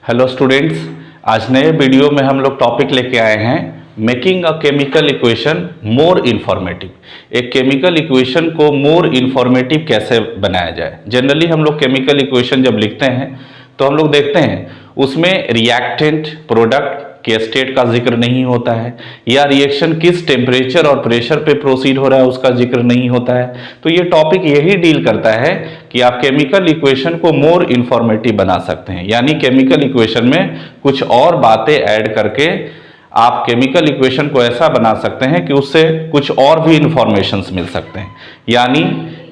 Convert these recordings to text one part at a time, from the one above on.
Hello students, आज नए video में हम लोग टॉपिक लेके आए हैं making a chemical equation more informative. एक केमिकल इक्वेशन को मोर इन्फॉर्मेटिव कैसे बनाया जाए। जनरली हम लोग केमिकल इक्वेशन जब लिखते हैं तो हम लोग देखते हैं उसमें रिएक्टेंट प्रोडक्ट के स्टेट का जिक्र नहीं होता है, या रिएक्शन किस टेम्परेचर और प्रेशर पे प्रोसीड हो रहा है उसका जिक्र नहीं होता है। तो ये टॉपिक यही डील करता है कि आप केमिकल इक्वेशन को मोर इन्फॉर्मेटिव बना सकते हैं, यानी केमिकल इक्वेशन में कुछ और बातें ऐड करके आप केमिकल इक्वेशन को ऐसा बना सकते हैं कि उससे कुछ और भी इंफॉर्मेशंस मिल सकते हैं। यानी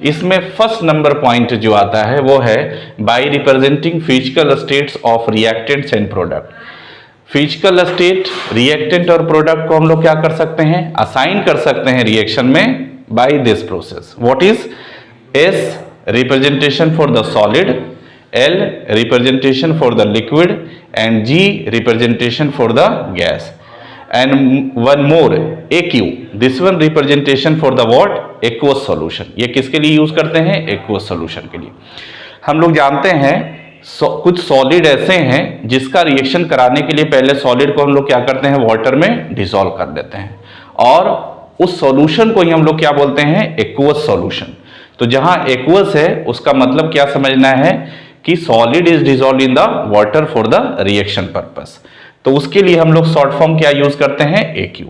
इसमें फर्स्ट नंबर पॉइंट जो आता है वो है by representing physical states of reactants and product. Physical state, reactant और प्रोडक्ट को हम लोग क्या कर सकते हैं, असाइन कर सकते हैं रिएक्शन में by this process. What is S representation for the solid, L representation for the liquid and G representation for the gas, and one more AQ, this one representation for the what, aqueous solution। ये किसके लिए use करते हैं, aqueous solution के लिए। हम लोग जानते हैं कुछ सॉलिड ऐसे हैं जिसका रिएक्शन कराने के लिए पहले सॉलिड को हम लोग क्या करते हैं, वाटर में डिसॉल्व कर देते हैं, और उस सॉल्यूशन को ही हम लोग क्या बोलते हैं, एक्वस सॉल्यूशन। तो जहां एक्वस है उसका मतलब क्या समझना है कि solid is dissolve in the water for the reaction purpose. तो उसके लिए हम लोग शॉर्ट फॉर्म क्या यूज करते हैं, AQ।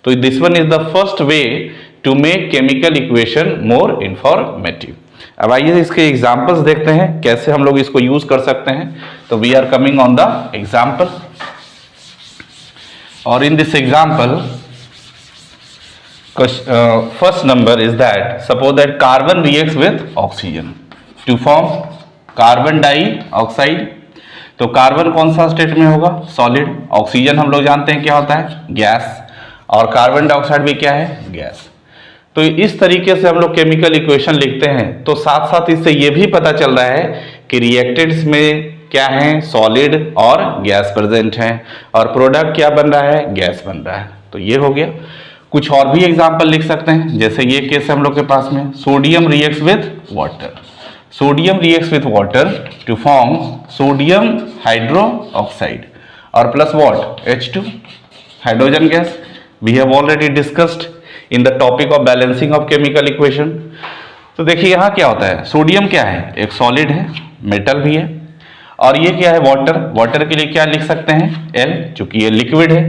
तो this one is the first way to make chemical equation more informative. अब आइए इसके एग्जांपल्स देखते हैं कैसे हम लोग इसको यूज कर सकते हैं। तो we are coming on the example, और in this example first number is that suppose that carbon reacts with oxygen to form carbon dioxide. तो कार्बन कौन सा स्टेट में होगा, सॉलिड। ऑक्सीजन हम लोग जानते हैं क्या होता है, गैस, और कार्बन डाइऑक्साइड भी क्या है, गैस। तो इस तरीके से हम लोग केमिकल इक्वेशन लिखते हैं। तो साथ साथ इससे ये भी पता चल रहा है कि रिएक्टेंट्स में क्या है, सॉलिड और गैस प्रेजेंट है, और प्रोडक्ट क्या बन रहा है, गैस बन रहा है। तो ये हो गया। कुछ और भी एग्जाम्पल लिख सकते हैं, जैसे ये केस हम लोग के पास में, sodium reacts with water. Sodium reacts with water to form sodium hydroxide or plus what, H2, hydrogen gas. We have already discussed in the topic of balancing of chemical equation। तो देखिए यहाँ क्या होता है, सोडियम क्या है, एक solid है, मेटल भी है, और ये क्या है, वाटर। वाटर के लिए क्या लिख सकते हैं, L, चूंकि ये लिक्विड है,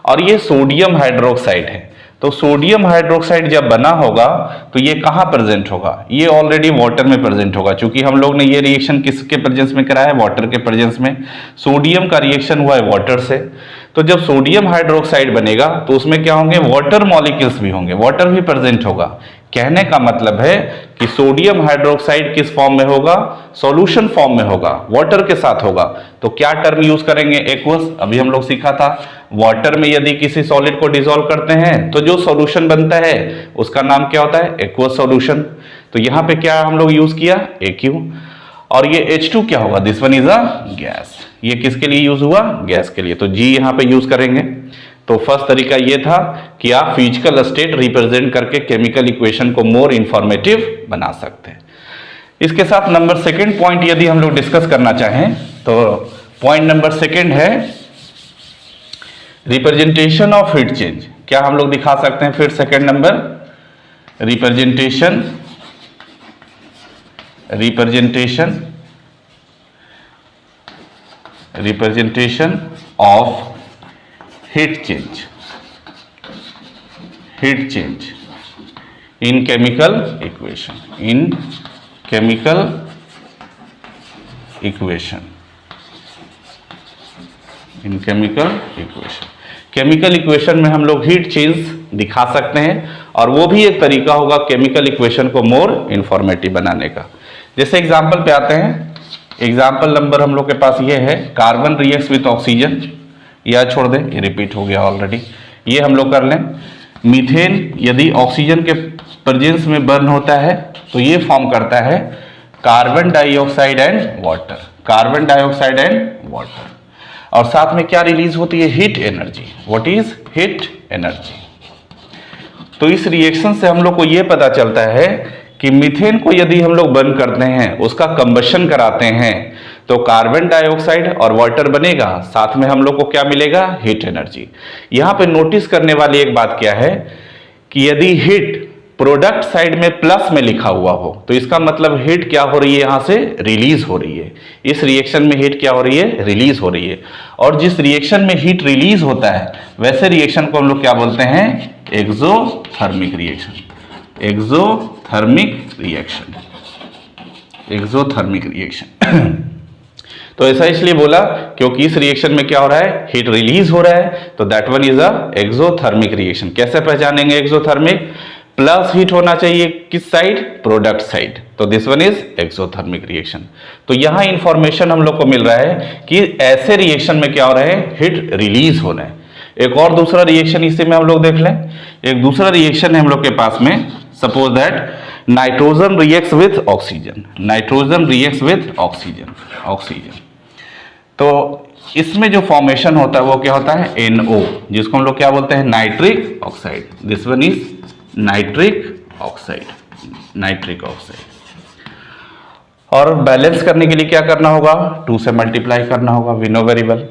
और ये सोडियम हाइड्रोक्साइड है। तो सोडियम हाइड्रोक्साइड जब बना होगा तो ये कहाँ प्रेजेंट होगा, ये ऑलरेडी वाटर में प्रेजेंट होगा, क्योंकि हम लोग ने ये रिएक्शन किसके प्रेजेंस में कराया है, वाटर के प्रेजेंस में। सोडियम का रिएक्शन हुआ है वाटर से। तो जब सोडियम हाइड्रोक्साइड बनेगा तो उसमें क्या होंगे, वाटर मॉलिक्यूल्स भी होंगे, वाटर भी प्रेजेंट होगा। कहने का मतलब है कि सोडियम हाइड्रोक्साइड किस फॉर्म में होगा, सॉल्यूशन फॉर्म में होगा, वाटर के साथ होगा। तो क्या टर्म यूज करेंगे, एक्वस। अभी हम लोग सीखा था, वाटर में यदि किसी सॉलिड को डिसॉल्व करते हैं तो जो सॉल्यूशन बनता है उसका नाम क्या होता है, एक्वस सॉल्यूशन। तो यहाँ पे क्या हम लोग यूज किया, AQ। और ये H2 क्या होगा, this one is a gas. ये किसके लिए यूज हुआ, गैस के लिए। तो G यहाँ पे यूज करेंगे। तो फर्स्ट तरीका ये था कि आप फिजिकल स्टेट रिप्रेजेंट करके केमिकल इक्वेशन को मोर इंफॉर्मेटिव बना सकते हैं। इसके साथ नंबर सेकंड पॉइंट यदि हम लोग डिस्कस करना चाहें तो पॉइंट नंबर सेकंड है रिप्रेजेंटेशन ऑफ हीट चेंज। क्या हम लोग दिखा सकते हैं, फिर second number, representation of heat change in chemical equation, chemical equation में हम लोग हीट चेंज दिखा सकते हैं, और वो भी एक तरीका होगा केमिकल इक्वेशन को मोर इंफॉर्मेटिव बनाने का। जैसे एग्जांपल पे आते हैं, एग्जांपल नंबर हम लोग के पास ये है, कार्बन रिएक्ट्स विथ ऑक्सीजन, या छोड़ दें, ये रिपीट हो गया ऑलरेडी, ये हम लोग कर लें। मीथेन यदि ऑक्सीजन के प्रेजेंस में बर्न होता है तो ये फॉर्म करता है carbon dioxide and water, carbon dioxide and water, और साथ में क्या रिलीज होती है, heat energy. What is heat energy. तो इस रिएक्शन से हम लोग को ये पता चलता है कि मीथेन को यदि हम लोग बर्न करते हैं, उसका कंबशन कराते हैं, तो कार्बन डाइऑक्साइड और वाटर बनेगा, साथ में हम लोग को क्या मिलेगा, हीट एनर्जी। यहां पे नोटिस करने वाली एक बात क्या है कि यदि हीट प्रोडक्ट साइड में प्लस में लिखा हुआ हो तो इसका मतलब हीट क्या हो रही है, यहां से रिलीज हो रही है। इस रिएक्शन में हीट क्या हो रही है, रिलीज हो रही है। और जिस रिएक्शन में हीट रिलीज होता है वैसे रिएक्शन को हम लोग क्या बोलते हैं, exothermic reaction. Exothermic reaction, exothermic reaction. तो ऐसा इसलिए बोला क्योंकि इस रिएक्शन में क्या हो रहा है, हीट रिलीज हो रहा है, तो that one is a exothermic reaction. कैसे पहचानेंगे एक्सोथर्मिक, प्लस हीट होना चाहिए किस साइड, प्रोडक्ट साइड, तो this one is exothermic reaction. तो यहां इंफॉर्मेशन हम लोग को मिल रहा है कि ऐसे रिएक्शन में क्या हो रहा है, हीट रिलीज हो रहा है। एक और दूसरा रिएक्शन इसी में हम लोग देख लें। एक दूसरा रिएक्शन है हम लोग के पास में, suppose that nitrogen reacts with oxygen. Nitrogen reacts with oxygen, oxygen. तो इसमें जो फॉर्मेशन होता है वो क्या होता है, NO, जिसको हम लोग क्या बोलते हैं, nitric oxide. This one is nitric oxide, nitric oxide. और बैलेंस करने के लिए क्या करना होगा, 2 से मल्टीप्लाई करना होगा, वी नो वेरी वेल।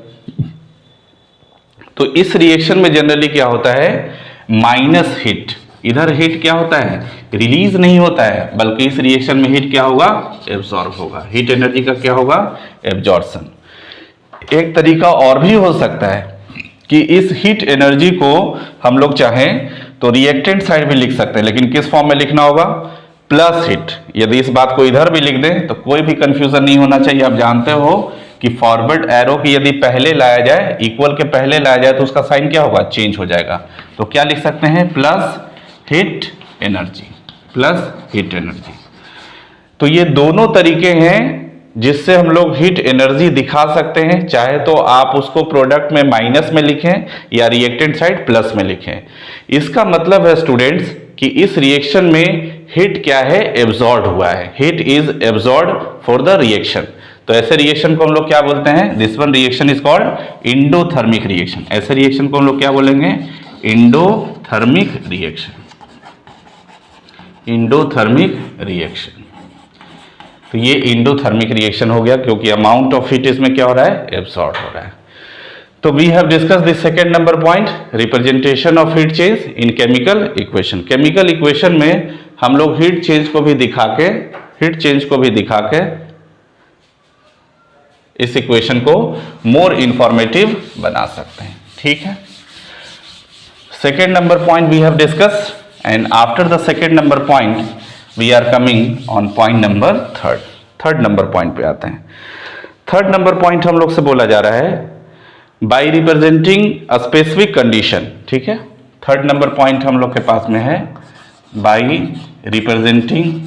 तो इस रिएक्शन में जनरली क्या होता है, माइनस हीट। इधर हीट क्या होता है, रिलीज नहीं होता है, बल्कि इस रिएक्शन में हीट क्या होगा, एब्जॉर्ब होगा। हीट एनर्जी का क्या होगा, एब्जॉर्प्शन। एक तरीका और भी हो सकता है कि इस हीट एनर्जी को हम लोग चाहें तो रिएक्टेंट साइड भी लिख सकते हैं, लेकिन किस फॉर्म में लिखना होगा, प्लस हीट। यदि इस बात को इधर भी लिख दें तो कोई भी कंफ्यूजन नहीं होना चाहिए। आप जानते हो कि फॉरवर्ड एरो की यदि पहले लाया जाए, इक्वल के पहले लाया जाए, तो उसका साइन क्या होगा, चेंज हो जाएगा। तो क्या लिख सकते हैं, plus heat energy, plus heat energy. तो ये दोनों तरीके हैं जिससे हम लोग हीट एनर्जी दिखा सकते हैं। चाहे तो आप उसको प्रोडक्ट में माइनस में लिखें या रिएक्टेंट साइड प्लस में लिखें। इसका मतलब है स्टूडेंट्स कि इस रिएक्शन में हीट क्या है, एब्जॉर्ब हुआ है। Heat is absorb for the reaction. तो ऐसे रिएक्शन को हम लोग क्या बोलते हैं, this one reaction is called endothermic reaction. ऐसे रिएक्शन को हम लोग क्या बोलेंगे, इंडोथर्मिक रिएक्शन, इंडोथर्मिक रिएक्शन। तो ये इंडोथर्मिक रिएक्शन हो गया क्योंकि अमाउंट ऑफ हीट इसमें क्या हो रहा है, एब्सॉर्ब हो रहा है। तो we have discuss the second number point, representation of heat change in chemical equation. Chemical equation में हम लोग हीट चेंज को भी दिखा के इस इक्वेशन को मोर इंफॉर्मेटिव बना सकते हैं। ठीक है, second number point we have discussed and after the second number point we are coming on point number third. Third number point पे आते हैं। थर्ड नंबर पॉइंट हम लोग से बोला जा रहा है by representing a specific condition. ठीक है, थर्ड नंबर पॉइंट हम लोग के पास में है by representing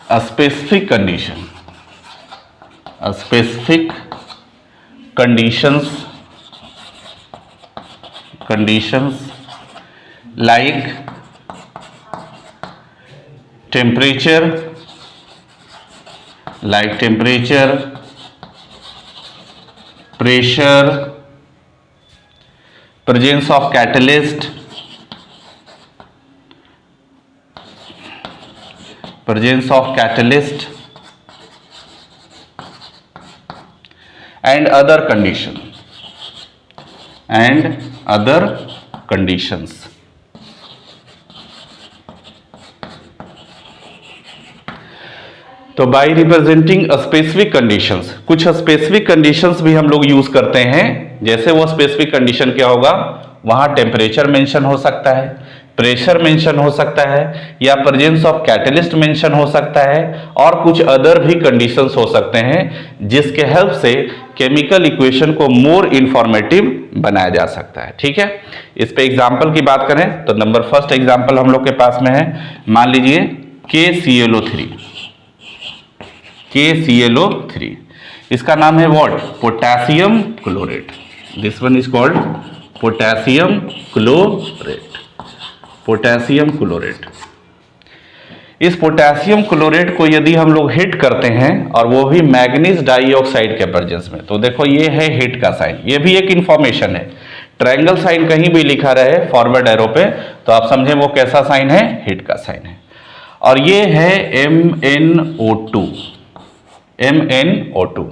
a specific condition, a specific conditions like temperature, pressure, presence of catalyst, and other conditions. तो बाई रिप्रेजेंटिंग स्पेसिफिक कंडीशंस, कुछ स्पेसिफिक कंडीशंस भी हम लोग यूज करते हैं। जैसे वो स्पेसिफिक कंडीशन क्या होगा, वहां टेम्परेचर मेंशन हो सकता है, प्रेशर मेंशन हो सकता है, या प्रेजेंस ऑफ कैटलिस्ट मेंशन हो सकता है, और कुछ अदर भी कंडीशंस हो सकते हैं जिसके हेल्प से केमिकल इक्वेशन को मोर इंफॉर्मेटिव बनाया जा सकता है। ठीक है, इस पे एग्जांपल की बात करें तो नंबर फर्स्ट एग्जांपल हम लोग के पास में है, मान लीजिए KClO3। इसका नाम है what, potassium chlorate. This one is called potassium chlorate. इस पोटेशियम क्लोरेट को यदि हम लोग हीट करते हैं और वो भी मैग्नीज डाइऑक्साइड के प्रेजेंस में, तो देखो ये है हीट का साइन, ये भी एक इंफॉर्मेशन है। ट्रायंगल साइन कहीं भी लिखा रहे फॉरवर्ड एरो पे तो आप समझें वो कैसा साइन है, हिट का साइन है। और ये है MnO2, MnO2।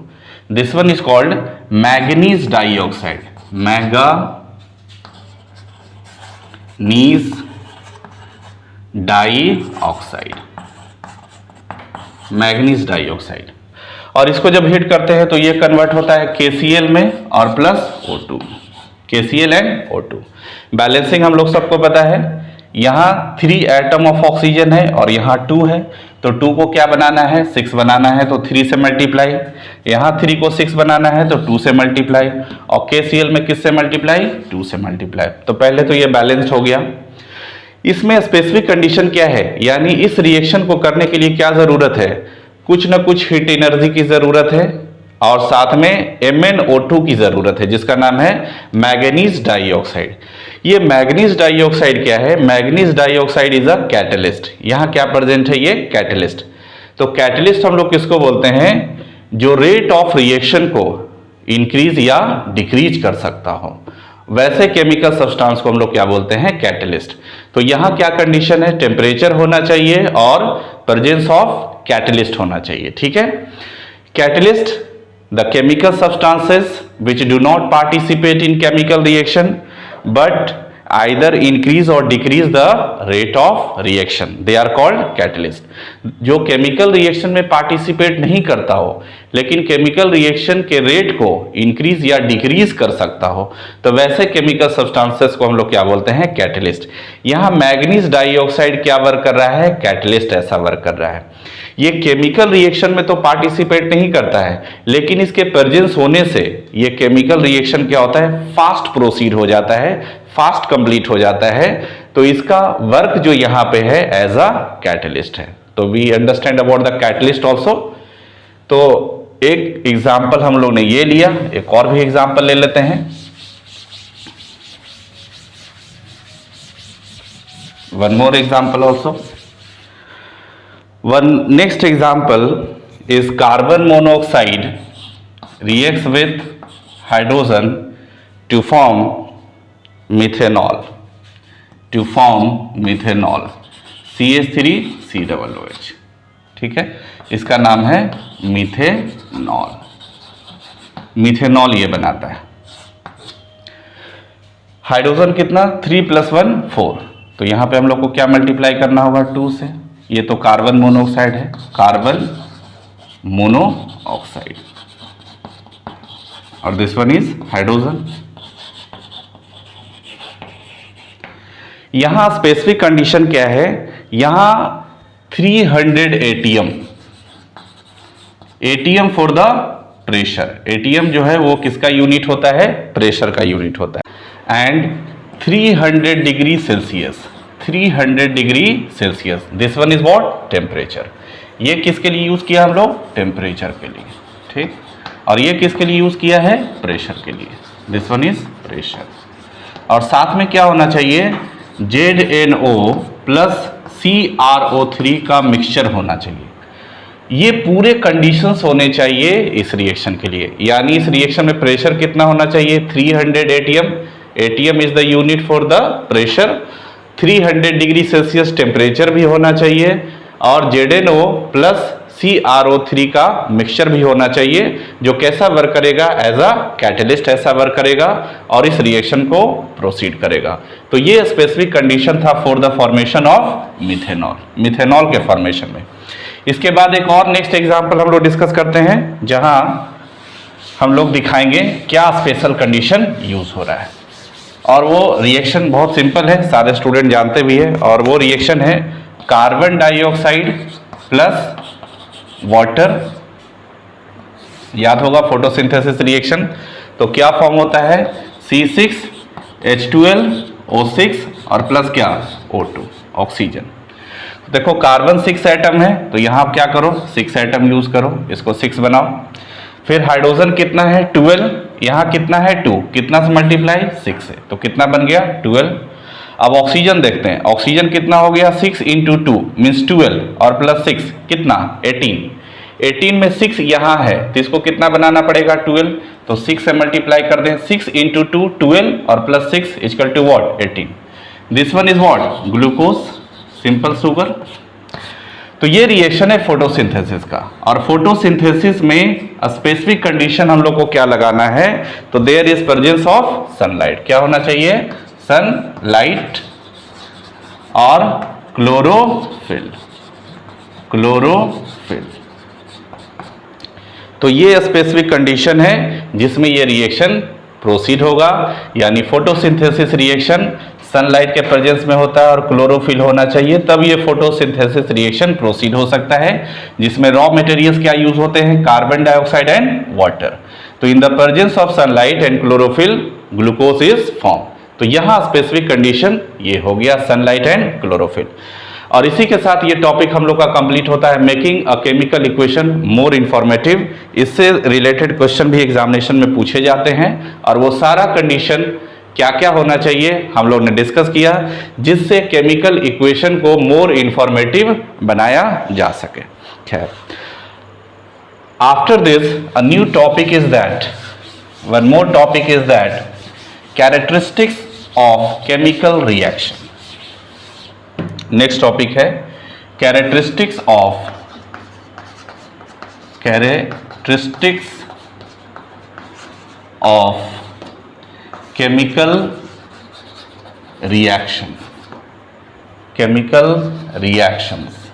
This one is called manganese dioxide, manganese dioxide, manganese dioxide. और इसको जब हिट करते हैं तो ये कन्वर्ट होता है KCl में और plus O2, KCl and O2। Balancing हम लोग सबको पता है, यहाँ 3 एटम ऑफ ऑक्सीजन है और यहाँ 2 है, तो 2 को क्या बनाना है, 6 बनाना है, तो 3 से मल्टीप्लाई, यहाँ 3 को 6 बनाना है तो 2 से मल्टीप्लाई, और KCl में किससे मल्टीप्लाई, 2 से मल्टीप्लाई। तो पहले तो ये बैलेंस्ड हो गया। इसमें स्पेसिफिक कंडीशन क्या है, यानी इस रिएक्शन को करने के लिए क्या जरूरत है, कुछ ना कुछ हीट एनर्जी की जरूरत है और साथ में MnO2 की जरूरत है जिसका नाम है मैग्नीज डाइऑक्साइड। ये मैग्नीज डाइऑक्साइड क्या है, manganese dioxide is a catalyst. यहाँ क्या प्रेजेंट है, ये कैटलिस्ट। तो कैटलिस्ट हम लोग किसको बोलते हैं, जो रेट ऑफ रिएक्शन को इंक्रीज या डिक्रीज कर सकता हो, वैसे केमिकल सब्सटेंस को हम लोग क्या बोलते हैं, कैटलिस्ट। तो यहाँ क्या कंडीशन है, टेम्परेचर होना चाहिए और प्रेजेंस ऑफ कैटलिस्ट होना चाहिए, ठीक है। Catalyst the chemical substances which do not participate in chemical reaction but either increase or decrease the rate of reaction, they are called catalyst। जो केमिकल रिएक्शन में पार्टिसिपेट नहीं करता हो लेकिन केमिकल रिएक्शन के रेट को इंक्रीज या decrease कर सकता हो, तो वैसे केमिकल सब्सटेंसेस को हम लोग क्या बोलते हैं, कैटलिस्ट। यहाँ मैग्नीज डाइऑक्साइड क्या वर्क कर रहा है, कैटलिस्ट ऐसा वर्क कर रहा है। ये केमिकल रिएक्शन में तो पार्टिसिपेट नहीं करता है लेकिन इसके प्रेजेंस होने से ये केमिकल रिएक्शन क्या होता है, फास्ट प्रोसीड हो जाता है, फास्ट कंप्लीट हो जाता है। तो इसका वर्क जो यहाँ पे है एज अ कैटलिस्ट है। तो we understand about the catalyst also. तो एक एग्जाम्पल हम लोग ने ये लिया, एक और भी एग्जाम्पल ले लेते हैं। One more example also. One next example is carbon monoxide reacts with hydrogen to form methanol, to form methanol, CH3COOH, ठीक है। इसका नाम है मीथेनॉल। मीथेनॉल ये बनाता है। हाइड्रोजन कितना, 3 + 1 4, तो यहां पे हम लोग को क्या मल्टीप्लाई करना होगा, 2 से। ये तो कार्बन मोनोऑक्साइड है, कार्बन मोनोऑक्साइड, और दिस वन इज हाइड्रोजन। यहां स्पेसिफिक कंडीशन क्या है, यहां 300 ATM for the pressure. ATM जो है वो किसका यूनिट होता है, प्रेशर का यूनिट होता है। And 300 degree Celsius, 300 degree Celsius, this one is what, temperature. ये किसके लिए यूज किया हम लोग, टेम्परेचर के लिए, ठीक। और ये किसके लिए यूज किया है, प्रेशर के लिए, दिस वन इज प्रेशर। और साथ में क्या होना चाहिए, ZnO + CrO3 का मिक्सचर होना चाहिए। ये पूरे कंडीशंस होने चाहिए इस रिएक्शन के लिए। यानी इस रिएक्शन में प्रेशर कितना होना चाहिए, 300 ATM, ATM is the unit for the pressure. 300 degree Celsius temperature भी होना चाहिए और ZnO + CrO3 का मिक्सचर भी होना चाहिए, जो कैसा वर्क करेगा, एज अ कैटलिस्ट ऐसा वर्क करेगा और इस रिएक्शन को प्रोसीड करेगा। तो ये स्पेसिफिक कंडीशन था for the formation of methanol, methanol के फॉर्मेशन में। इसके बाद एक और नेक्स्ट एग्जांपल हम लोग डिस्कस करते हैं, जहां हम लोग दिखाएंगे क्या स्पेशल कंडीशन यूज हो रहा है। और वो रिएक्शन बहुत सिंपल है, सारे स्टूडेंट जानते भी है, और वो रिएक्शन है कार्बन डाइऑक्साइड प्लस वाटर। याद होगा फोटोसिंथेसिस रिएक्शन, तो क्या फॉर्म होता है, C6H12O6 और प्लस क्या, O2, ऑक्सीजन। देखो कार्बन 6 एटम है, तो यहाँ आप क्या करो, 6 एटम यूज करो, इसको 6 बनाओ। फिर हाइड्रोजन कितना है, 12, यहाँ कितना है, 2, कितना से मल्टीप्लाई, 6 से, तो कितना बन गया, 12। अब ऑक्सीजन देखते हैं, ऑक्सीजन कितना हो गया, 6 × 2 मीन्स 12 और प्लस 6 कितना, 18। 18 में 6 यहाँ है तो इसको कितना बनाना पड़ेगा, 12, तो 6 से मल्टीप्लाई कर दें, 6 इंटू 2 12 और plus 6 equal to what 18। This one is what glucose, simple sugar. तो ये रिएक्शन है फोटोसिंथेसिस का, और फोटोसिंथेसिस में स्पेसिफिक कंडीशन हम लोग को क्या लगाना है, तो there is presence of sunlight. क्या होना चाहिए, सनलाइट और क्लोरोफिल, क्लोरोफिल। तो ये स्पेसिफिक कंडीशन है जिसमें ये रिएक्शन प्रोसीड होगा, यानी फोटोसिंथेसिस रिएक्शन सनलाइट के प्रेजेंस में होता है और क्लोरोफिल होना चाहिए, तब ये फोटोसिंथेसिस रिएक्शन प्रोसीड हो सकता है, जिसमें रॉ मटेरियल्स क्या यूज होते हैं, कार्बन डाइऑक्साइड एंड वाटर। तो in the presence of sunlight and chlorophyll glucose is form. तो यहां स्पेसिफिक कंडीशन ये हो गया, सनलाइट एंड क्लोरोफिल। और इसी के साथ ये टॉपिक हम लोग का कंप्लीट होता है, making a chemical equation more informative. इससे रिलेटेड क्वेश्चन भी एग्जामिनेशन में पूछे जाते हैं, और वो सारा कंडीशन क्या क्या होना चाहिए हम लोग ने डिस्कस किया, जिससे केमिकल इक्वेशन को मोर इंफॉर्मेटिव बनाया जा सके। खैर, after this a new topic is that, one more topic is that characteristics of chemical reaction. Next topic है characteristics of chemical reaction, chemical reactions.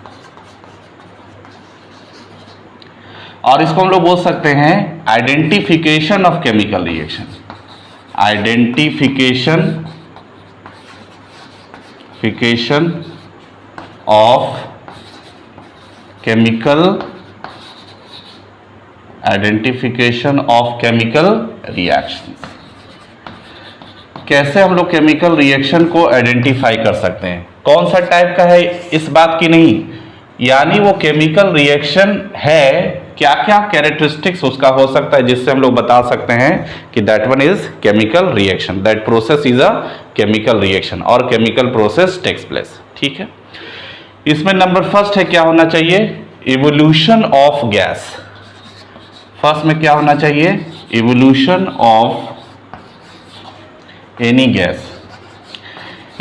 और इसको हम लोग बोल सकते हैं identification of chemical reaction, identification of chemical, identification of chemical reactions. कैसे हम लोग केमिकल रिएक्शन को आइडेंटिफाई कर सकते हैं, कौन सा टाइप का है इस बात की नहीं, यानी वो केमिकल रिएक्शन है, क्या क्या कैरेक्टरिस्टिक्स उसका हो सकता है जिससे हम लोग बता सकते हैं कि that one is chemical reaction, that process is a chemical reaction और केमिकल प्रोसेस टेक्स प्लेस। ठीक है, इसमें नंबर फर्स्ट है क्या होना चाहिए, इवोल्यूशन ऑफ गैस। फर्स्ट में क्या होना चाहिए, इवोल्यूशन ऑफ एनी गैस,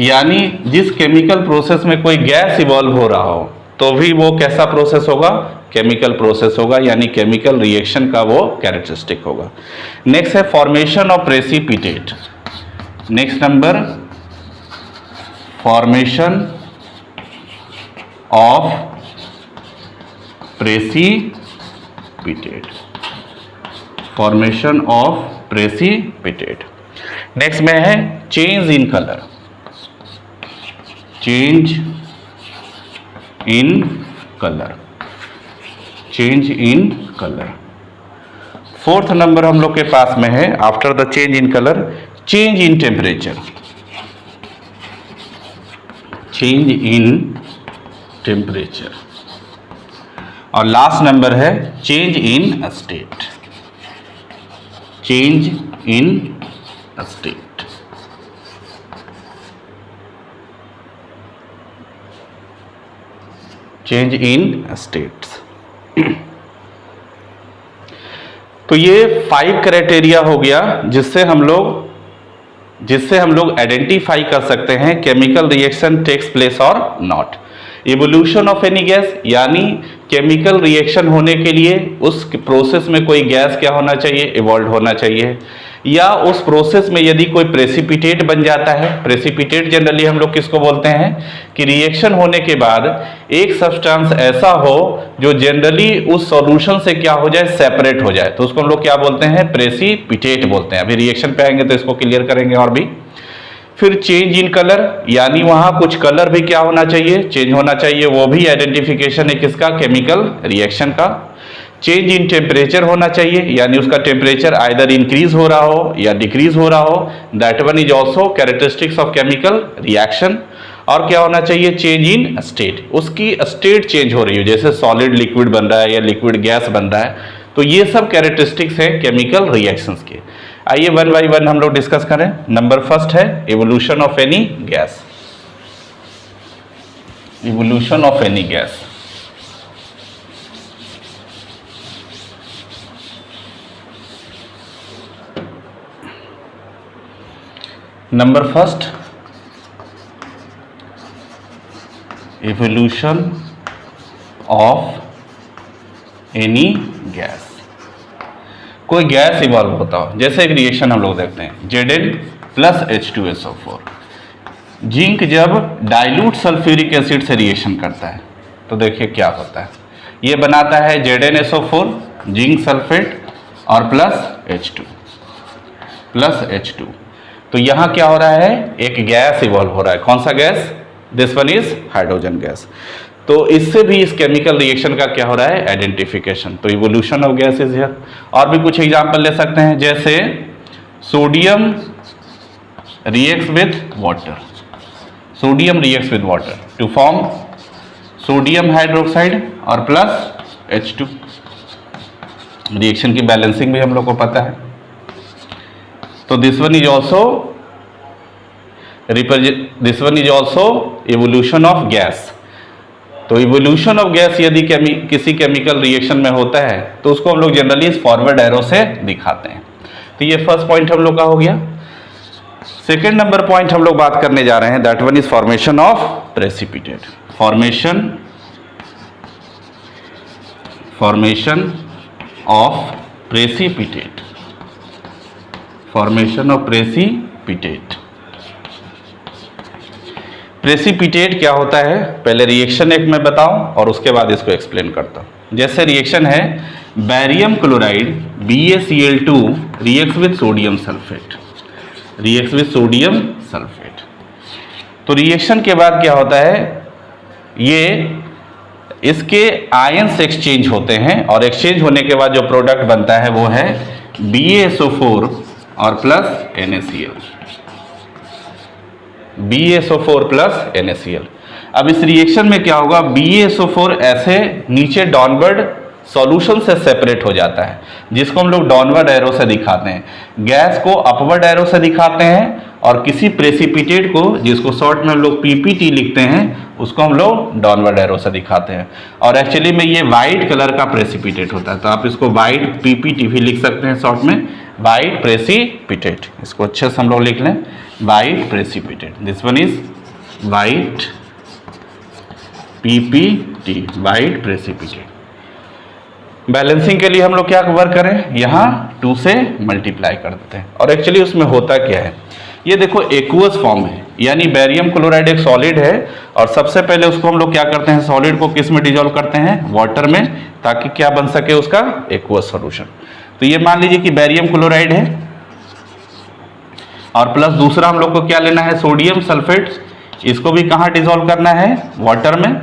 यानी जिस केमिकल प्रोसेस में कोई गैस इवॉल्व हो रहा हो तो भी वो कैसा प्रोसेस होगा, केमिकल प्रोसेस होगा, यानी केमिकल रिएक्शन का वो कैरेक्टरिस्टिक होगा। नेक्स्ट है formation of precipitate. Next number formation of precipitate, formation of precipitate. Next में है change in colour, change in colour, change in colour. Fourth number हम लोग के पास में है after the change in colour, change in temperature, change in temperature. और last number है change in state, change in state. Change in states. तो ये 5 criteria हो गया जिससे हम लोग आइडेंटिफाई कर सकते हैं केमिकल रिएक्शन टेक्स प्लेस और not. Evolution of any gas, यानी केमिकल रिएक्शन होने के लिए उस प्रोसेस में कोई गैस क्या होना चाहिए, इवॉल्व होना चाहिए, या उस प्रोसेस में यदि कोई प्रेसिपिटेट बन जाता है। प्रेसिपिटेट जनरली हम लोग किसको बोलते हैं कि रिएक्शन होने के बाद एक सब्सटेंस ऐसा हो जो जनरली उस सॉल्यूशन से क्या हो जाए, सेपरेट हो जाए, तो उसको हम लोग क्या बोलते हैं, प्रेसिपिटेट बोलते हैं। अभी रिएक्शन पे आएंगे तो इसको क्लियर करेंगे और भी। फिर चेंज इन कलर, यानी वहां कुछ कलर भी क्या होना चाहिए, चेंज होना चाहिए, वो भी आइडेंटिफिकेशन है किसका, केमिकल रिएक्शन का। चेंज इन टेम्परेचर होना चाहिए, यानी उसका टेम्परेचर आइदर इंक्रीज हो रहा हो या डिक्रीज हो रहा हो, that one is also characteristics of chemical reaction. और क्या होना चाहिए, चेंज इन स्टेट, उसकी स्टेट चेंज हो रही है, जैसे सॉलिड लिक्विड बन रहा है या लिक्विड गैस बन रहा है। तो ये सब कैरेक्टरिस्टिक्स हैं केमिकल रिएक्शंस के। आइए वन बाय वन हम लोग डिस्कस करें। नंबर फर्स्ट है evolution of any gas, evolution of any gas. Number first, evolution of any gas. कोई गैस इवॉल्व होता हो, जैसे एक रिएक्शन हम लोग देखते हैं Zn प्लस H2SO4। जिंक जब डाइल्यूट सल्फ्यूरिक एसिड से रिएक्शन करता है तो देखिए क्या होता है, ये बनाता है ZnSO4 जिंक सल्फेट और प्लस H2। तो यहाँ क्या हो रहा है, एक गैस इवॉल्व हो रहा है। कौन सा gas? This one is hydrogen gas. तो इससे भी इस केमिकल रिएक्शन का क्या हो रहा है, आइडेंटिफिकेशन। तो evolution of gas is here. और भी कुछ एग्जांपल ले सकते हैं, जैसे sodium reacts with water, sodium reacts with water to form sodium hydroxide और प्लस H2। रिएक्शन की बैलेंसिंग भी हम लोग को पता है। तो this one is also evolution of gas. तो इवोल्यूशन ऑफ गैस यदि किसी केमिकल रिएक्शन में होता है तो उसको हम लोग जनरली इस फॉरवर्ड एरो से दिखाते हैं। तो ये फर्स्ट पॉइंट हम लोग का हो गया। सेकेंड नंबर पॉइंट हम लोग बात करने जा रहे हैं, that one is formation of precipitate. Formation of precipitate, formation of precipitate. Precipitate क्या होता है, पहले रिएक्शन एक मैं बताऊं और उसके बाद इसको एक्सप्लेन करता हूं। जैसे रिएक्शन है barium chloride BaCl2 reacts with sodium sulphate, reacts with sodium sulphate. तो रिएक्शन के बाद क्या होता है, ये इसके आयंस एक्सचेंज होते हैं और एक्सचेंज होने के बाद जो प्रोडक्ट बनता है वो है BaSO4 और plus NaCl, BaSO4 plus NaCl। अब इस रिएक्शन में क्या होगा, BaSO4 ऐसे नीचे डाउनवर्ड सॉल्यूशन से सेपरेट हो जाता है, जिसको हम लोग डाउनवर्ड एरो से दिखाते हैं। गैस को अपवर्ड एरो से दिखाते हैं और किसी प्रेसिपिटेट को, जिसको शॉर्ट में हम लोग PPT लिखते हैं, उसको हम लोग डाउनवर्ड एरो से दिखाते हैं। और एक्चुअली में ये वाइट कलर का प्रेसिपिटेट होता है, तो आप इसको वाइट PPT भी लिख सकते हैं शॉर्ट में, वाइट प्रेसिपिटेट। इसको अच्छे से हम लोग लिख लें, white precipitate. This one is white PPT, white precipitate. Balancing के लिए हम लोग क्या वर्क करें, यहाँ 2 से मल्टीप्लाई कर देते हैं। और एक्चुअली उसमें होता क्या है, ये देखो एक्वस फॉर्म है, यानी बैरियम क्लोराइड एक सॉलिड है और सबसे पहले उसको हम लोग क्या करते हैं, सॉलिड को किस में डिजोल्व करते हैं, वाटर में, ताकि क्या बन सके उसका एक्वस सॉल्यूशन। तो ये मान लीजिए कि बैरियम क्लोराइड है और प्लस दूसरा हम लोग को क्या लेना है, सोडियम सल्फेट। इसको भी कहाँ डिजोल्व करना है, वाटर में,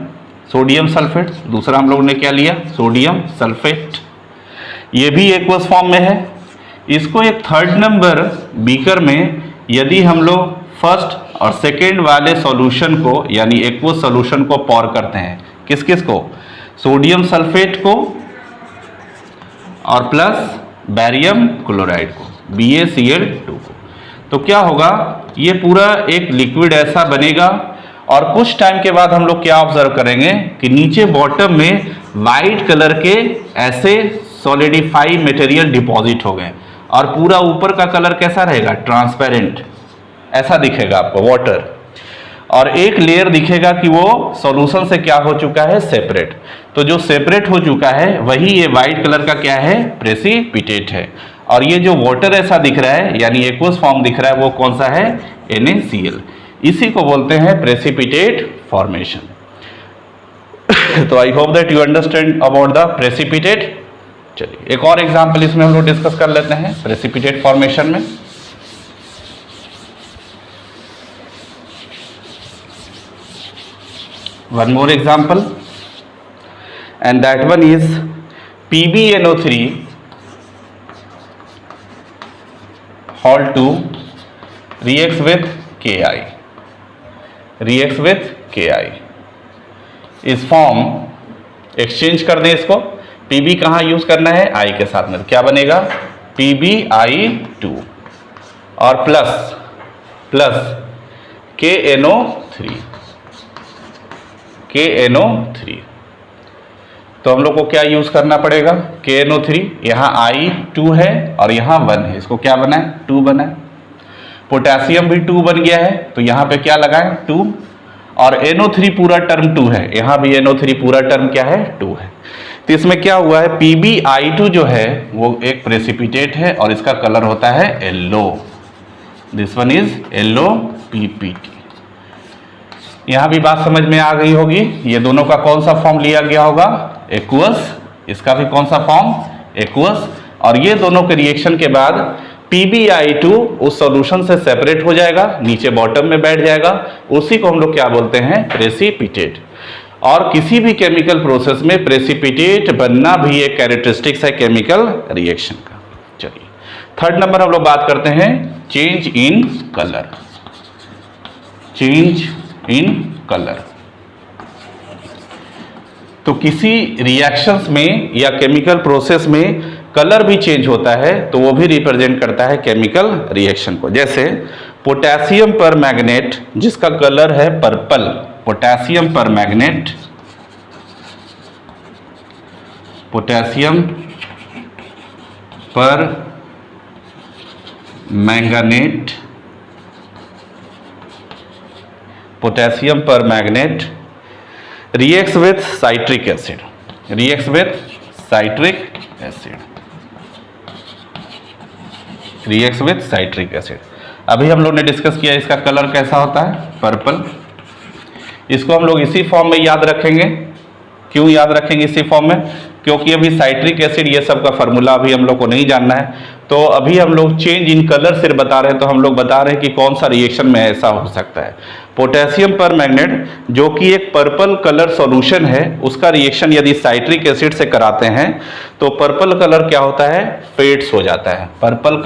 सोडियम सल्फेट। दूसरा हम लोग ने क्या लिया, सोडियम सल्फेट। ये भी एक्वस फॉर्म में है। इसको एक थर्ड नंबर बीकर में यदि हम लोग फर्स्ट और सेकेंड वाले सॉल्यूशन को, यानी एक्वस सॉल्यूशन को पॉर करते हैं, किस किस को, सोडियम सल्फेट को और प्लस बैरियम क्लोराइड को, BaCl2 को, तो क्या होगा, ये पूरा एक लिक्विड ऐसा बनेगा। और कुछ टाइम के बाद हम लोग क्या ऑब्जर्व करेंगे कि नीचे बॉटम में वाइट कलर के ऐसे सॉलिडिफाई मटेरियल डिपॉजिट हो गए और पूरा ऊपर का कलर कैसा रहेगा, ट्रांसपेरेंट, ऐसा दिखेगा आपको, वाटर। और एक लेयर दिखेगा कि वो सॉल्यूशन से क्या हो चुका है, सेपरेट। तो जो सेपरेट हो चुका है वही ये वाइट कलर का क्या है, प्रेसिपिटेट है। और ये जो वाटर ऐसा दिख रहा है, यानी एक्वस फॉर्म दिख रहा है, वो कौन सा है, NaCl। इसी को बोलते हैं प्रेसिपिटेट फॉर्मेशन। तो I hope that you understand about the precipitate. चलिए एक और एग्जांपल इसमें हम लोग डिस्कस कर लेते हैं प्रेसिपिटेट फॉर्मेशन में। One more example and that one is PbNO3 Hal 2 reacts with Ki, reacts with Ki। इस फॉर्म एक्सचेंज कर दें इसको, Pb कहाँ यूज करना है, I के साथ में, क्या बनेगा, PbI2 और प्लस KNO3, KNO3। तो हम लोग को क्या यूज करना पड़ेगा, KNO3, यहाँ I2 है और यहाँ 1 है, इसको क्या बना है, 2 बना है। पोटेशियम भी 2 बन गया है, तो यहाँ पे क्या लगाएं 2, और NO3 पूरा टर्म 2 है, यहाँ भी NO3 पूरा टर्म क्या है 2 है। तो इसमें क्या हुआ है, PbI2 जो है वो एक प्रेसिपिटेट है और इसका कलर होता है yellow, this one is yellow PPT। यहाँ भी बात समझ में आ गई होगी। ये दोनों का कौन सा फॉर्म लिया गया होगा, एक्वस, इसका भी कौन सा फॉर्म एक्वस, और ये दोनों के रिएक्शन के बाद PbI2 उस सॉल्यूशन से सेपरेट हो जाएगा, नीचे बॉटम में बैठ जाएगा, उसी को हम लोग क्या बोलते हैं प्रेसिपिटेट। और किसी भी केमिकल प्रोसेस में प्रेसिपिटेट बनना भी एक कैरेक्टरिस्टिक्स है केमिकल रिएक्शन का। चलिए थर्ड नंबर हम लोग बात करते हैं change in colour. Change in colour, तो किसी रिएक्शंस में या केमिकल प्रोसेस में कलर भी चेंज होता है तो वो भी रिप्रेजेंट करता है केमिकल रिएक्शन को। जैसे पोटेशियम पर मैग्नेट जिसका कलर है पर्पल, पोटेशियम पर मैग्नेट, पोटेशियम पर मैंगनेट, पोटेशियम पर magnet reacts with citric acid, reacts with citric acid, reacts with citric acid। अभी हम लोग ने डिस्कस किया इसका कलर कैसा होता है पर्पल। इसको हम लोग इसी फॉर्म में याद रखेंगे। क्यों याद रखेंगे इसी फॉर्म में, क्योंकि अभी साइट्रिक एसिड ये सब का फार्मूला अभी हम लोग को नहीं जानना है। तो अभी हम लोग चेंज इन कलर सिर्फ बता रहे हैं, तो हम लोग बता रहे हैं कि कौन सा रिएक्शन में ऐसा हो सकता है। पोटेशियम पर मैग्नेट जो कि एक पर्पल कलर सॉल्यूशन है, उसका रिएक्शन यदि साइट्रिक एसिड से कराते हैं तो पर्पल कलर क्या होता है फेड्स हो जाता है। Purple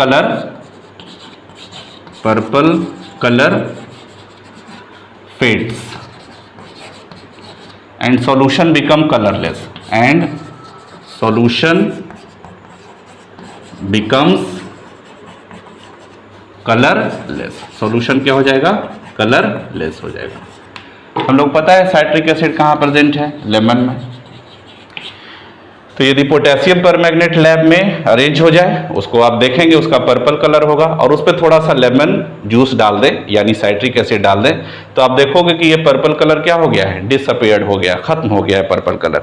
colour fades and solution become colorless, and solution becomes colorless, solution क्या हो जाएगा colorless हो जाएगा। हम लोग पता है साइट्रिक एसिड कहाँ प्रेजेंट है, लेमन में। तो यदि पोटेशियम पर मैग्नेट लैब में अरेंज हो जाए, उसको आप देखेंगे उसका पर्पल कलर होगा, और उस पर थोड़ा सा लेमन जूस डाल दें यानी साइट्रिक एसिड डाल दें, तो आप देखोगे कि ये पर्पल कलर क्या हो गया है, डिसअपियर्ड हो गया, खत्म हो गया है purple colour.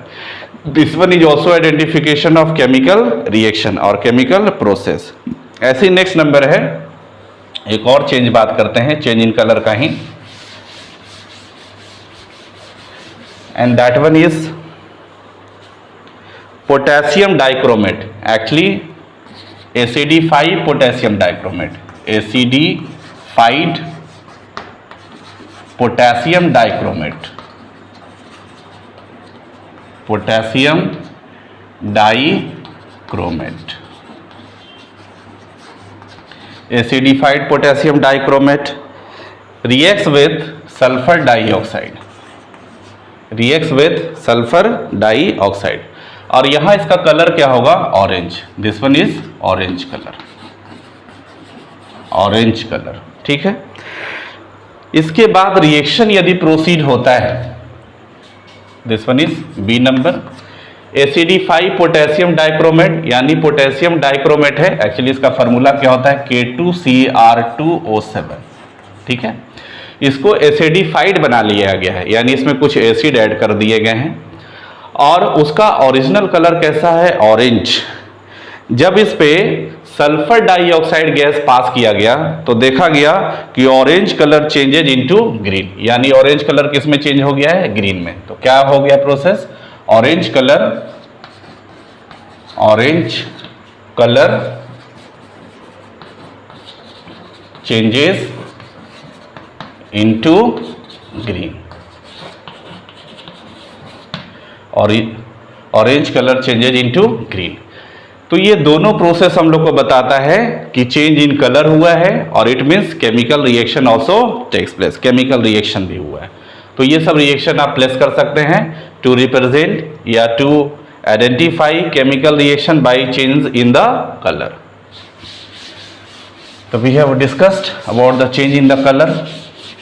This one is also identification of chemical reaction और केमिकल प्रोसेस। ऐसे नेक्स्ट नंबर है, एक और चेंज बात करते हैं चेंज इन कलर का ही, and that one is potassium dichromate, actually acidified potassium dichromate, acidified potassium dichromate, potassium dichromate, acidified potassium dichromate reacts with sulphur dioxide, reacts with sulphur dioxide, और यहां इसका कलर क्या होगा orange, this one is orange colour, orange colour, ठीक है। इसके बाद reaction यदि प्रोसीड होता है, this one is B number, acidified potassium dichromate यानी पोटेशियम डाइक्रोमेट है, एक्चुअली इसका फार्मूला क्या होता है K2Cr2O7, ठीक है। इसको एसिडिफाइड बना लिया गया है यानी इसमें कुछ एसिड ऐड कर दिए गए हैं, और उसका ओरिजिनल कलर कैसा है ऑरेंज। जब इस पे सल्फर डाइऑक्साइड गैस पास किया गया तो देखा गया कि orange colour changes into green, यानी ऑरेंज कलर किस में चेंज हो गया है ग्रीन में। तो क्या हो गया process, orange colour changes into green, और orange colour changes into green. तो ये दोनों प्रोसेस हम लोग को बताता है कि चेंज इन कलर हुआ है, और it means chemical reaction also takes place, chemical reaction भी हुआ है। तो ये सब रिएक्शन आप प्लेस कर सकते हैं टू रिप्रेजेंट या to identify chemical reaction by change in the colour. तो we have discussed about the change in the colour,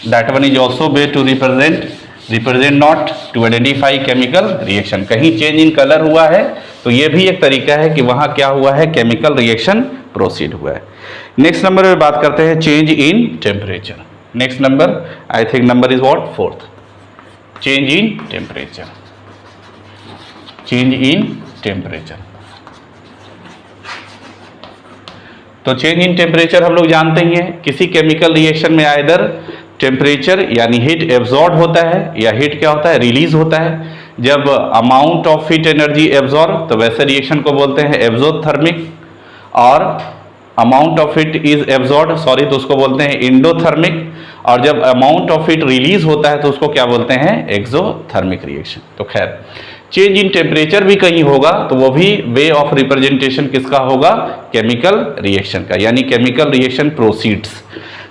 that one is also way to represent represent not to identify chemical reaction. कहीं change in colour हुआ है तो ये भी एक तरीका है कि वहां क्या हुआ है, केमिकल रिएक्शन प्रोसीड हुआ है। नेक्स्ट नंबर में बात करते हैं change in temperature. Next number I think number is what, fourth, change in temperature. Change in temperature, तो चेंज इन टेम्परेचर हम लोग जानते ही हैं, किसी केमिकल रिएक्शन में आइदर टेम्परेचर यानी हीट एब्जॉर्ब होता है या हीट क्या होता है, रिलीज होता है। जब amount of heat energy absorb तो वैसे रिएक्शन को बोलते हैं एक्सोथर्मिक, और amount of heat is absorb तो उसको बोलते हैं एंडोथर्मिक, और जब अमाउंट ऑफ हीट रिलीज होता है तो उसको क्या बोलते हैं, एक्सोथर्मिक रिएक्शन। तो खैर चेंज इन टेम्परेचर भी कहीं होगा तो वो भी वे ऑफ रिप्रेजेंटेशन किसका होगा, केमिकल रिएक्शन का, यानी केमिकल रिएक्शन प्रोसीड्स।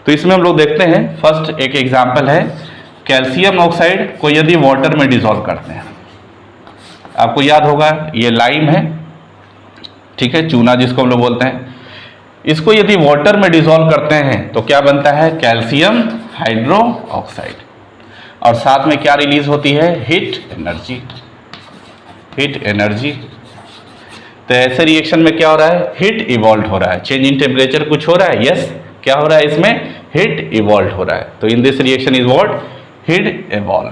तो इसमें हम लोग देखते हैं, फर्स्ट एक एग्जांपल है, कैल्शियम ऑक्साइड को यदि वाटर में डिसॉल्व करते हैं, आपको याद होगा ये लाइम है, ठीक है, चूना जिसको हम लोग बोलते हैं, इसको यदि वाटर में डिसॉल्व करते हैं तो क्या बनता है, कैल्शियम हाइड्रो ऑक्साइड, और साथ में क्या रिलीज होती है, हीट एनर्जी। हीट एनर्जी, तो ऐसे रिएक्शन में क्या हो रहा है, हीट इवॉल्व हो रहा है। चेंज इन टेम्परेचर कुछ हो रहा है, यस, क्या हो रहा है इसमें, हीट इवॉल्व हो रहा है। तो in this reaction is what, heat evolve,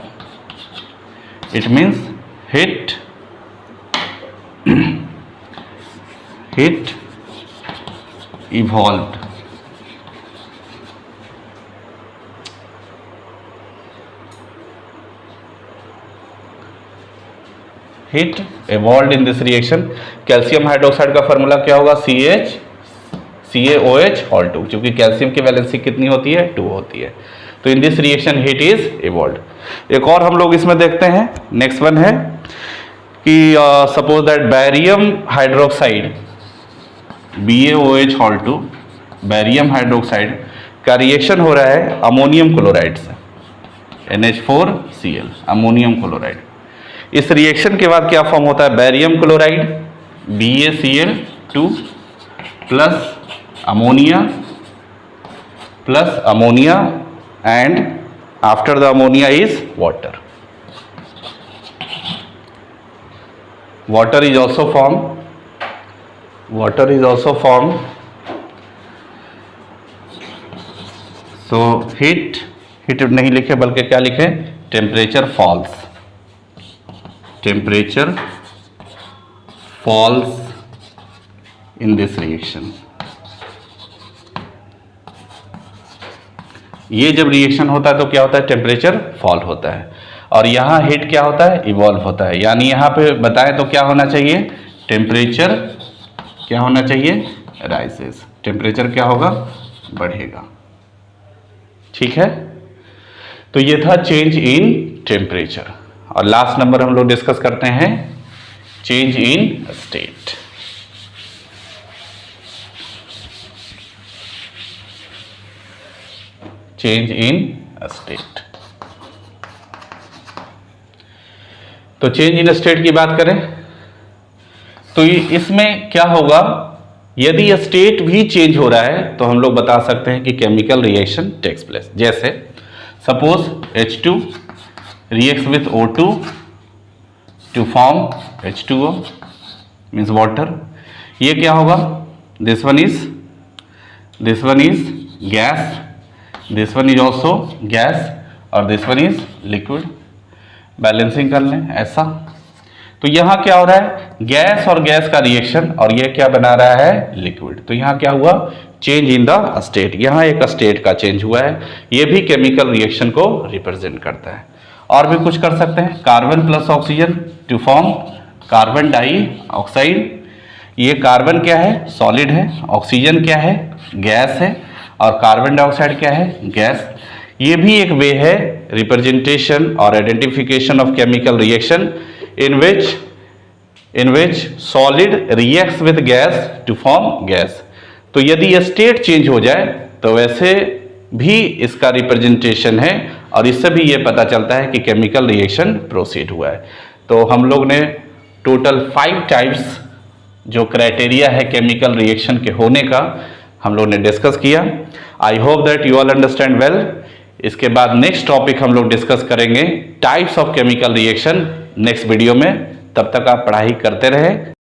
it means heat heat evolved. Heat evolved in this reaction. Calcium hydroxide का फॉर्मूला क्या होगा, CaOH और 2, क्योंकि कैल्शियम की वैलेंसी कितनी होती है, 2 होती है। तो in this reaction heat is evolved. एक और हम लोग इसमें देखते हैं, नेक्स्ट वन है कि suppose that barium hydroxide BaOH और 2, बैरियम हाइड्रोक्साइड का रिएक्शन हो रहा है अमोनियम क्लोराइड से, NH4Cl, अमोनियम क्लोराइड। इस रिएक्शन के बाद क्या फॉर्म होता है, barium chloride BaCl2 plus ammonia and after the ammonia is water. Water is also form, so heat नहीं लिखे बल्कि क्या लिखे, temperature falls in this reaction. ये जब रिएक्शन होता है तो क्या होता है, टेम्परेचर फॉल होता है, और यहाँ हीट क्या होता है, इवॉल्व होता है। यानी यहाँ पे बताएं तो क्या होना चाहिए, टेम्परेचर क्या होना चाहिए, राइजेस, टेम्परेचर क्या होगा, बढ़ेगा। ठीक है, तो ये था चेंज इन टेम्परेचर। और लास्ट नंबर हम लोग डिस्कस करते हैं change in state. Change in state, तो चेंज इन स्टेट की बात करें तो इसमें क्या होगा, यदि स्टेट भी चेंज हो रहा है तो हम लोग बता सकते हैं कि केमिकल रिएक्शन टेक्स प्लेस। जैसे suppose H2 reacts with O2 to form H2O means water। ये क्या होगा, this one is gas, this one is also gas और this one is liquid। Balancing कर लें ऐसा, तो यहाँ क्या हो रहा है, गैस और गैस का रिएक्शन, और ये क्या बना रहा है, लिक्विड। तो यहाँ क्या हुआ, चेंज इन द स्टेट, यहाँ एक स्टेट का चेंज हुआ है। ये भी केमिकल रिएक्शन को रिप्रेजेंट करता है। और भी कुछ कर सकते हैं, carbon plus oxygen to form carbon dioxide. ये कार्बन क्या है, सॉलिड है, ऑक्सीजन क्या है, गैस है, और कार्बन डाइऑक्साइड क्या है, गैस। ये भी एक वे है रिप्रेजेंटेशन और identification of chemical reaction in which solid reacts with gas to form gas। तो यदि ये स्टेट चेंज हो जाए तो वैसे भी इसका रिप्रेजेंटेशन है, और इससे भी ये पता चलता है कि केमिकल रिएक्शन प्रोसीड हुआ है। तो हम लोग ने टोटल 5 टाइप्स जो क्राइटेरिया है केमिकल रिएक्शन के होने का हम लोग ने डिस्कस किया। I hope that you all understand well. इसके बाद नेक्स्ट टॉपिक हम लोग डिस्कस करेंगे types of chemical reaction next video में। तब तक आप पढ़ाई करते रहे।